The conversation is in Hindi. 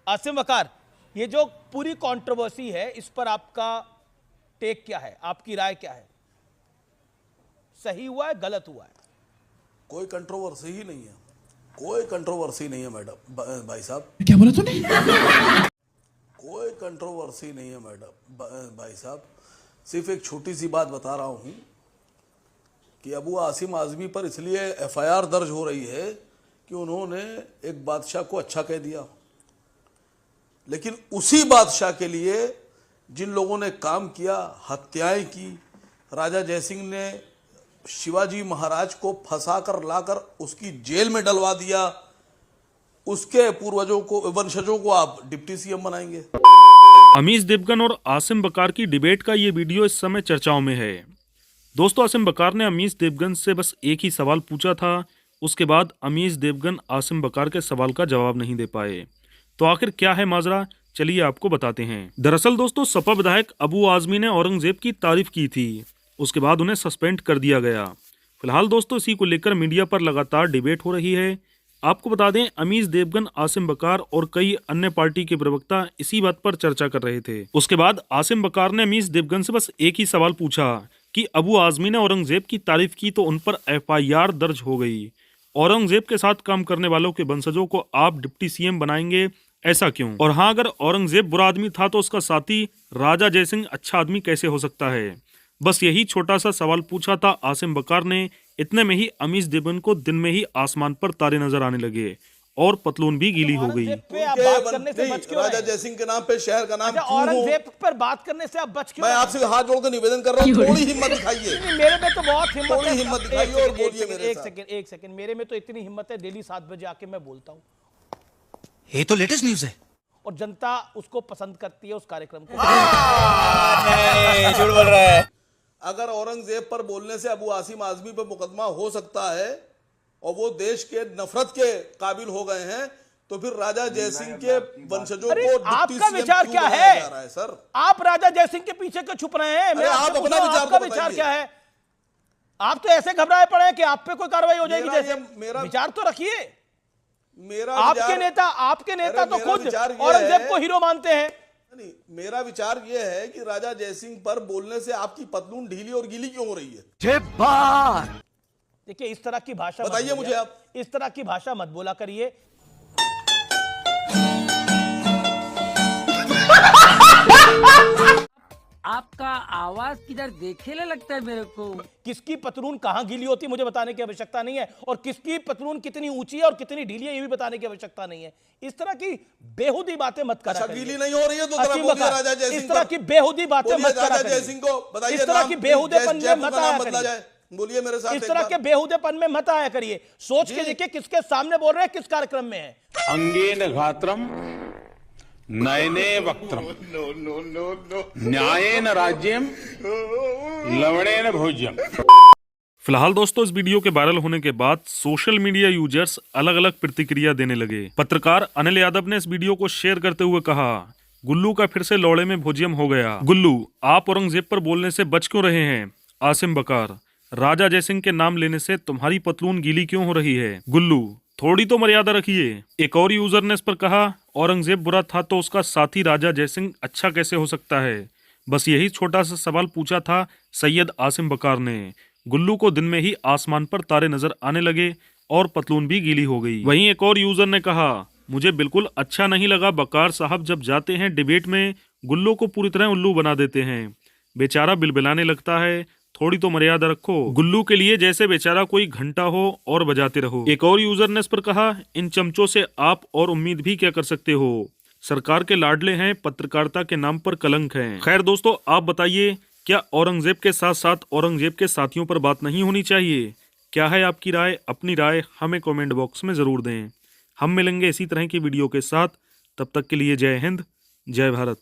आसिम वकार, ये जो पूरी कंट्रोवर्सी है इस पर आपका टेक क्या है, आपकी राय क्या है? सही हुआ है, गलत हुआ है? कोई कंट्रोवर्सी ही नहीं है, कोई कंट्रोवर्सी नहीं है मैडम, भाई साहब। क्या बोला तूने? कोई कंट्रोवर्सी नहीं है मैडम, भाई साहब। सिर्फ एक छोटी सी बात बता रहा हूं कि अबू आसिम आजमी पर इसलिए एफआईआर दर्ज हो रही है कि उन्होंने एक बादशाह को अच्छा कह दिया, लेकिन उसी बादशाह के लिए जिन लोगों ने काम किया, हत्याएं की, राजा जयसिंह ने शिवाजी महाराज को फंसाकर लाकर उसकी जेल में डलवा दिया, उसके पूर्वजों को, वंशजों को आप डिप्टी सीएम बनाएंगे। अमीश देवगन और आसिम बकार की डिबेट का ये वीडियो इस समय चर्चाओं में है। दोस्तों, आसिम बकार ने अमीश देवगन से बस एक ही सवाल पूछा था, उसके बाद अमीश देवगन आसिम बकार के सवाल का जवाब नहीं दे पाए। तो आखिर क्या है माजरा, चलिए आपको बताते हैं। दरअसल दोस्तों, सपा विधायक अबू आजमी ने औरंगजेब की तारीफ की थी, उसके बाद उन्हें सस्पेंड कर दिया गया। फिलहाल दोस्तों, इसी को लेकर मीडिया पर लगातार डिबेट हो रही है। आपको बता दें, अमीश देवगन, आसिम बकार और कई अन्य पार्टी के प्रवक्ता इसी बात पर चर्चा कर रहे थे। उसके बाद आसिम बकार ने अमीश देवगन से बस एक ही सवाल पूछा कि अबू आजमी ने औरंगजेब की तारीफ की तो उन पर एफआईआर दर्ज हो गई। औरंगजेब के साथ काम करने वालों के वंशजों को आप डिप्टी सीएम बनाएंगे, ऐसा क्यों? और हाँ, अगर औरंगजेब बुरा आदमी था तो उसका साथी राजा जयसिंह अच्छा आदमी कैसे हो सकता है? बस यही छोटा सा सवाल पूछा था आसिम बकार ने। इतने में ही अमीश देवगन को दिन में ही आसमान पर तारे नजर आने लगे और पतलून भी गीली हो गई। राजा जयसिंह के नाम पे शहर का नाम औरंगजेब पर बात करने से आप बच क्यों? मैं आपसे हाथ जोड़कर निवेदन कर रहा हूँ, थोड़ी हिम्मत दिखाइए। मेरे में तो बहुत हिम्मत थोड़ी हिम्मत दिखाइए और बोलिए मेरे साथ। एक सेकंड, मेरे में तो इतनी हिम्मत है, डेली 7 बजे आके मैं बोलता हूँ। ये तो लेटेस्ट न्यूज है और जनता उसको पसंद करती है, उस कार्यक्रम को। नहीं, झूठ बोल रहा है। अगर औरंगजेब पर बोलने से अबू आसिम आजमी पर मुकदमा हो सकता है और वो देश के नफरत के काबिल हो गए हैं, तो फिर राजा जयसिंह के वंशजों को आपका विचार क्या है? सर, आप राजा जयसिंह के पीछे क्यों छुप रहे हैं? आप अपना आपका विचार क्या है? आप तो ऐसे घबराए पड़े हैं कि आप पे कोई कार्रवाई हो जाएगी जैसे। मेरा विचार तो रखिए। मेरा आपके नेता तो खुद औरंगजेब को हीरो मानते हैं। नहीं, मेरा विचार यह है कि राजा जयसिंह पर बोलने से आपकी पतलून ढीली और गीली क्यों हो रही है? देखिए, इस तरह की भाषा बताइए मुझे आप। इस तरह की भाषा मत बोला करिए। आपका आवाज किधर देखेले लगता है मेरे को। किसकी पतलून कहां गीली होती है मुझे बताने की आवश्यकता नहीं है, और किसकी पतलून कितनी ऊंची है और कितनी ढीली है ये भी बताने की आवश्यकता नहीं है। इस तरह की बेहुदी बातें मत करा करिए। गीली नहीं हो रही है तो जरा बोलिए राजा जयसिंह। इस तरह की बेहुदी बातें मत करा करिए। जयसिंह को बताइए, इस तरह की बेहुदेपन में मत आया करिए। बोलिए मेरे साथ। इस तरह के बेहुदेपन में मत आया करिए। सोच के देखिए किसके सामने बोल रहे हैं, किस कार्यक्रम में है। अंगेन घात्रम नयने वक्त्रम न्यायेन राज्यम लवणेन भोज्यम। फिलहाल दोस्तों, इस वीडियो के वायरल होने के बाद सोशल मीडिया यूजर्स अलग अलग प्रतिक्रिया देने लगे। पत्रकार अनिल यादव ने इस वीडियो को शेयर करते हुए कहा, गुल्लू का फिर से लौड़े में भोजियम हो गया। गुल्लू, आप औरंगजेब पर बोलने से बच क्यों रहे हैं? आसिम बकार, राजा जयसिंह के नाम लेने से तुम्हारी पतलून गीली क्यों हो रही है? गुल्लू, थोड़ी तो मर्यादा रखिए। एक और यूजर ने इस पर कहा, औरंगजेब बुरा था तो उसका साथी राजा जयसिंह अच्छा कैसे हो सकता है? बस यही छोटा सा सवाल पूछा था सैयद आसिम बकार ने। गुल्लू को दिन में ही आसमान पर तारे नजर आने लगे और पतलून भी गीली हो गई। वहीं एक और यूजर ने कहा, मुझे बिल्कुल अच्छा नहीं लगा, बकार साहब जब जाते हैं डिबेट में गुल्लू को पूरी तरह उल्लू बना देते हैं, बेचारा बिलबिलाने लगता है, थोड़ी तो मर्यादा रखो। गुल्लू के लिए जैसे बेचारा कोई घंटा हो और बजाते रहो। एक और यूजर ने इस पर कहा, इन चमचों से आप और उम्मीद भी क्या कर सकते हो? सरकार के लाडले हैं, पत्रकारिता के नाम पर कलंक है। खैर दोस्तों, आप बताइए, क्या औरंगजेब के साथ साथ औरंगजेब के साथियों पर बात नहीं होनी चाहिए? क्या है आपकी राय? अपनी राय हमें कमेंट बॉक्स में जरूर दें। हम मिलेंगे इसी तरह की वीडियो के साथ, तब तक के लिए जय हिंद, जय भारत।